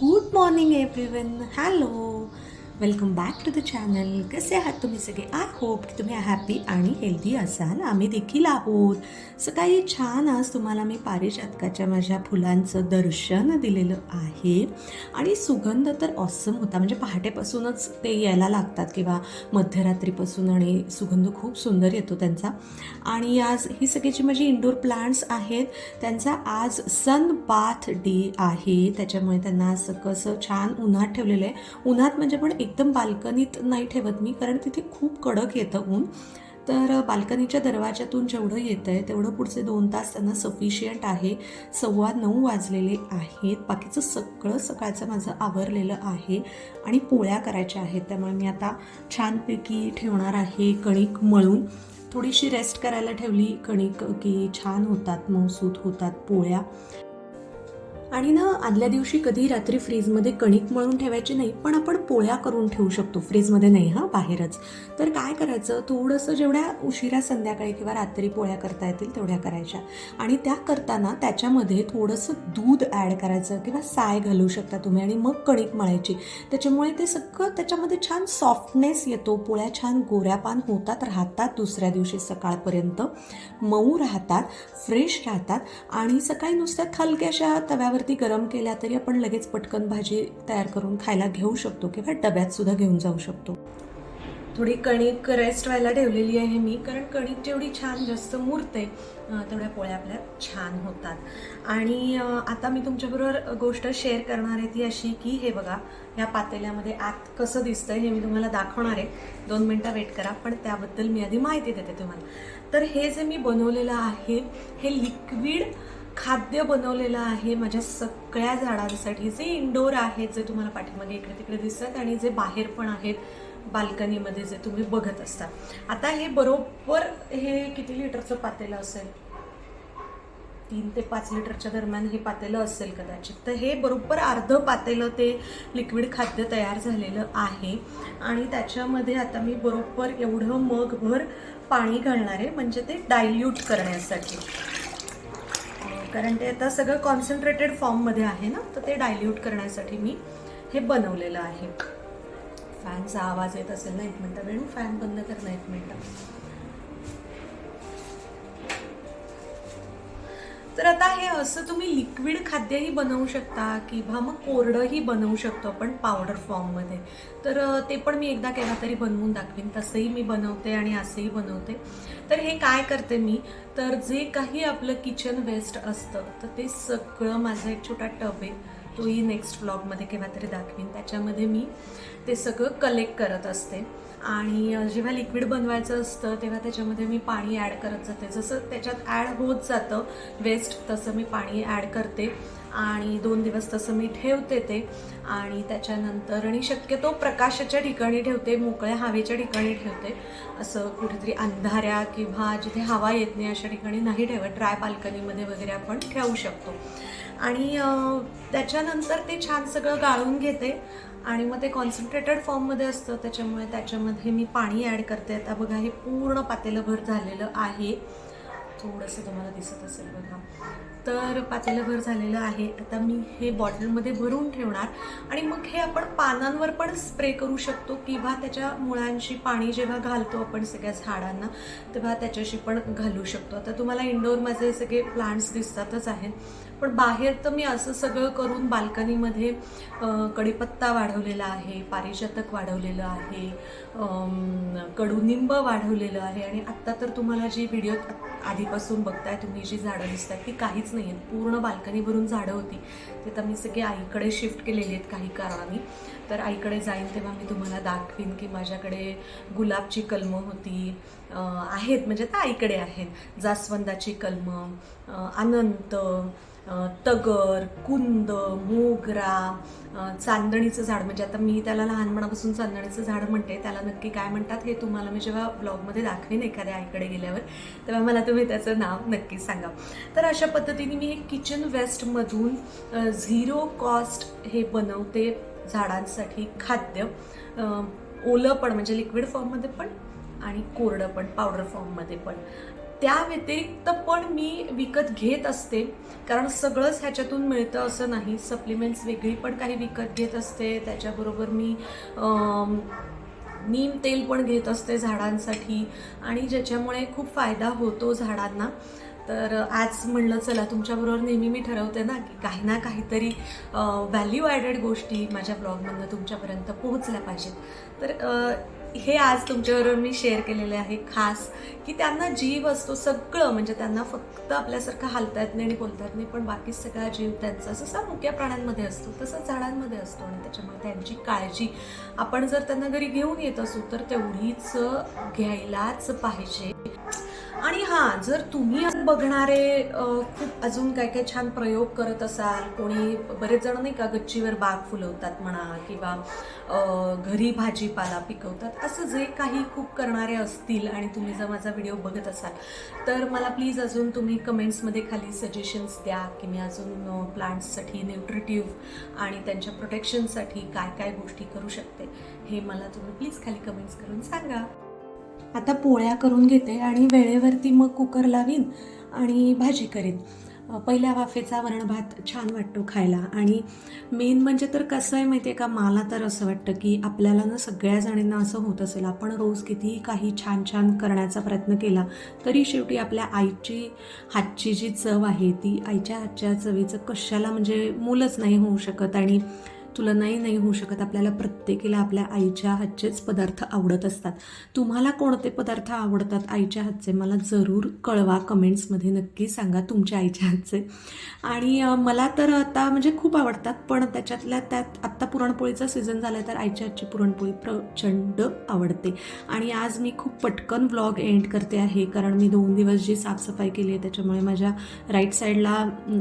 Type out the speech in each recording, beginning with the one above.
Good morning everyone. Hello, welcome back to the channel. कसे आहात तुम्ही सगळे? आय होप की तुम्ही हॅपी आणि हेल्दी असाल. आम्ही देखील आहोत. सकाळी छान आज तुम्हाला मी पारिजातकाच्या माझ्या फुलांचं दर्शन दिलेलं आहे आणि सुगंध तर ऑसम होता. म्हणजे पहाटेपासूनच ते यायला लागतात किंवा मध्यरात्रीपासून आणि सुगंध खूप सुंदर येतो त्यांचा. आणि आज ही सगळी जी माझी इंडोर प्लांट्स आहेत त्यांचा आज सन बाथ डे आहे. त्याच्यामुळे त्यांना असं कसं छान उन्हात ठेवलेलं आहे. उन्हात म्हणजे पण एकदम बाल्कनीत नाही ठेवत मी, कारण तिथे खूप कडक येतं ऊन. तर बाल्कनीच्या दरवाजातून जेवढं येतं आहे तेवढं पुढचे 2 तास त्यांना सफिशियंट आहे. 9:15 वाजलेले आहेत. बाकीचं सगळं सकाळचं माझं आवरलेलं आहे आणि पोळ्या करायच्या आहेत. त्यामुळे मी आता छानपैकी ठेवणार आहे कणिक मळून. थोडीशी रेस्ट करायला ठेवली कणिक की छान होतात, मऊसूत होतात पोळ्या. आणि ना आदल्या दिवशी कधी रात्री फ्रीजमध्ये कणिक मळून ठेवायची नाही, पण आपण पोळ्या करून ठेवू शकतो. फ्रीजमध्ये नाही, हां, बाहेरच. तर काय करायचं, थोडंसं जेवढ्या उशिरा संध्याकाळी किंवा रात्री पोळ्या करता येतील तेवढ्या करायच्या. आणि त्या करताना त्याच्यामध्ये थोडंसं दूध ॲड करायचं किंवा साय घालू शकता तुम्ही आणि मग कणिक मळायची. त्याच्यामुळे ते सगळं त्याच्यामध्ये छान सॉफ्टनेस येतो. पोळ्या छान गोऱ्यापान होतात, राहतात दुसऱ्या दिवशी सकाळपर्यंत, मऊ राहतात, फ्रेश राहतात. आणि सकाळी नुसत्या हलक्याशा तव्यावरती गरम केल्या तरी आपण लगेच पटकन भाजी तयार करून खायला घेऊ शकतो किंवा डब्यात सुद्धा घेऊन जाऊ शकतो. थोडी कणिक रेस्ट व्हायला ठेवलेली आहे मी, कारण कणिक जेवढी छान जास्त मुरते तेवढ्या पोळ्या आपल्या छान होतात. आणि आता मी तुमच्याबरोबर गोष्ट शेअर करणार आहे ती अशी की हे बघा, ह्या पातेल्यामध्ये आत कसं दिसतंय हे मी तुम्हाला दाखवणार आहे. 2 मिनटं वेट करा, पण त्याबद्दल मी आधी माहिती देते तुम्हाला. तर हे जे मी बनवलेलं आहे हे लिक्विड खाद्य बनवलेलं आहे माझ्या सगळ्या झाडांसाठी, जे इंडोर आहेत, जे तुम्हाला पाठीमागे इकडे तिकडे दिसतात आणि जे बाहेर पण आहेत बाल्कनीमध्ये जे तुम्ही बघत असता. आता हे बरोबर हे किती लिटरचं पातेलं असेल, 3 ते 5 लिटरच्या दरम्यान हे पातेलं असेल कदाचित. तर हे बरोबर अर्धं पातेलं ते लिक्विड खाद्य तयार झालेलं आहे. आणि त्याच्यामध्ये आता मी बरोबर एवढं मगभर पाणी घालणार आहे, म्हणजे ते डायल्यूट करण्यासाठी. कारण ते आता सगळं कॉन्सन्ट्रेटेड फॉर्ममध्ये आहे ना, तर ते डायल्यूट करण्यासाठी मी हे बनवलेलं आहे. फॅनचा आवाज येत असेल ना, 1 मिनटं वेळ, फॅन बंद करणं 1 मिनटं. तर आता हे असं तुम्ही लिक्विड खाद्यही बनवू शकता किंवा मग कोरडंही बनवू शकतो आपण पावडर फॉर्ममध्ये. तर ते पण मी एकदा केव्हा तरी बनवून दाखवीन. तसंही मी बनवते आणि असंही बनवते. तर हे काय करते मी, तर जे काही आपलं किचन वेस्ट असतं तर ते सगळं, माझा एक छोटा टब आहे, तोही नेक्स्ट व्लॉगमध्ये केव्हा तरी दाखवीन. त्याच्यामध्ये मी ते सगळं कलेक्ट करत असते. आणि जेव्हा लिक्विड बनवायचं असतं तेव्हा त्याच्यामध्ये मी पाणी ॲड करत जाते. जसं त्याच्यात ॲड होत जातं वेस्ट तसं मी पाणी ॲड करते आणि 2 दिवस तसं मी ठेवते ते. आणि त्याच्यानंतर आणि शक्यतो प्रकाशाच्या ठिकाणी ठेवते, मोकळ्या हवेच्या ठिकाणी ठेवते. असं कुठेतरी अंधाऱ्या किंवा जिथे हवा येत नाही अशा ठिकाणी नाही ठेवत. ड्राय बाल्कनीमध्ये वगैरे आपण ठेवू शकतो. आणि त्याच्यानंतर ते छान सगळं गाळून घेते आणि मग ते कॉन्सन्ट्रेटेड फॉर्ममध्ये असतं, त्याच्यामुळे त्याच्यामध्ये मी पाणी ॲड करते. आता बघा, हे पूर्ण पातेलंभर झालेलं आहे. थोडंसं तुम्हाला दिसत असेल बघा. तर पातेलंभर झालेलं आहे. आता मी हे बॉटलमध्ये भरून ठेवणार आणि मग हे आपण पानांवर पण स्प्रे करू शकतो किंवा त्याच्या मुळांशी पाणी जेव्हा घालतो आपण सगळ्या झाडांना तेव्हा त्याच्याशी पण घालू शकतो. आता तुम्हाला इंडोर माझे सगळे प्लांट्स दिसतातच आहेत, पण बाहेर तर मी असं सगळं करून बाल्कनीमध्ये कढीपत्ता वाढवलेला आहे, पारिजातक वाढवलेलं आहे, कडुनिंब वाढवलेलं आहे. आणि आत्ता तर तुम्हाला जी व्हिडिओ आधीपासून बघताय तुम्ही, जी झाडं दिसतात ती काहीच नाही आहेत. पूर्ण बाल्कनी भरून झाडं होती, ते तर मी सगळी आईकडे शिफ्ट केलेली आहेत काही कारणाने. तर आईकडे जाईन तेव्हा मी तुम्हाला दाखवीन की माझ्याकडे गुलाबची कलमं होती, आहेत म्हणजे आता आईकडे आहेत, जास्वंदाची कलमं, अनंत, तगर, कुंद, मोगरा, चांदणीचं झाड, म्हणजे आता मी त्याला लहानपणापासून चांदणीचं झाड म्हणते, त्याला नक्की काय म्हणतात हे तुम्हाला मी जेव्हा ब्लॉगमध्ये दाखवेन एखाद्या आईकडे गेल्यावर तेव्हा मला तुम्ही त्याचं नाव नक्की सांगा. तर अशा पद्धतीने मी हे किचन वेस्टमधून 0 कॉस्ट हे बनवते झाडांसाठी खाद्य, ओलं पण म्हणजे लिक्विड फॉर्ममध्ये पण आणि कोरडं पण पावडर फॉर्ममध्ये पण. त्या व्यतिरिक्त पण मी विकत घेत असते, कारण सगळंच ह्याच्यातून मिळतं असं नाही. सप्लिमेंट्स वेगळी पण काही विकत घेत असते. त्याच्याबरोबर मी नीम तेल पण घेत असते झाडांसाठी, आणि ज्याच्यामुळे खूप फायदा होतो झाडांना. तर आज म्हणलं चला तुमच्याबरोबर नेहमी मी ठरवते ना की काही ना काहीतरी व्हॅल्यू ॲडेड गोष्टी माझ्या ब्लॉगमधनं तुमच्यापर्यंत पोहोचल्या पाहिजेत. तर हे आज तुमच्याबरोबर मी शेअर केलेले आहे, खास की त्यांना जीव असतो सगळं, म्हणजे त्यांना फक्त आपल्यासारखं हालता येत नाही आणि बोलता येत नाही, पण बाकी सगळा जीव त्यांचा जसा मुक्या प्राण्यांमध्ये असतो तसंच झाडांमध्ये असतो. आणि त्याच्यामुळे त्यांची काळजी आपण जर त्यांना घरी घेऊन येत असू तर तेवढीच घ्यायलाच पाहिजे. आणि हां, जर तुम्ही बघणारे खूप अजून काय काय छान प्रयोग करत असाल, कोणी बरेच जण नाही का गच्चीवर बाग फुलवतात म्हणा, किंवा घरी भाजीपाला पिकवतात, असं जे काही खूप करणारे असतील आणि तुम्ही जर माझा व्हिडिओ बघत असाल तर मला प्लीज अजून तुम्ही कमेंट्समध्ये खाली सजेशन्स द्या की मी अजून प्लांट्ससाठी न्यूट्रिटिव्ह आणि त्यांच्या प्रोटेक्शनसाठी काय काय गोष्टी करू शकते, हे मला तुम्ही प्लीज खाली कमेंट्स करून सांगा. आता पोळ्या करून घेते आणि वेळेवरती मग कुकर लावीन आणि भाजी करेन. पहिल्या वाफेचा वरण भात छान वाटतो खायला. आणि मेन म्हणजे तर कसं आहे माहिती आहे का, मला तर असं वाटतं की आपल्याला ना सगळ्या जणींना असं होत असेल, आपण रोज कितीही काही छान छान करण्याचा प्रयत्न केला तरी शेवटी आपल्या आईची हातची जी चव आहे ती आईच्या हातच्या चवीचं कशाला म्हणजे मूलच नाही होऊ शकत. आणि तुला नाही होऊ शकत. आपल्याला प्रत्येकीला आपल्या आईच्या हातचेच पदार्थ आवडत असतात. तुम्हाला कोणते पदार्थ आवडतात आईच्या हातचे मला जरूर कळवा, कमेंट्समध्ये नक्की सांगा तुमच्या आईच्या हातचे. आणि मला तर आता म्हणजे खूप आवडतात, पण त्याच्यातल्या त्यात आत्ता पुरणपोळीचा सीझन झाला तर आईच्या हातची पुरणपोळी प्रचंड आवडते. आणि आज मी खूप पटकन व्लॉग एंड करते आहे, कारण मी 2 दिवस जी साफसफाई केली आहे त्याच्यामुळे माझ्या राईट साईडला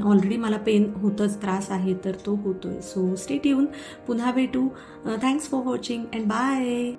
ऑलरेडी मला पेन होतंच, त्रास आहे तर तो होतोय. सो स्टे ट्यून, पुन्हा भेटू. Thanks for watching and bye.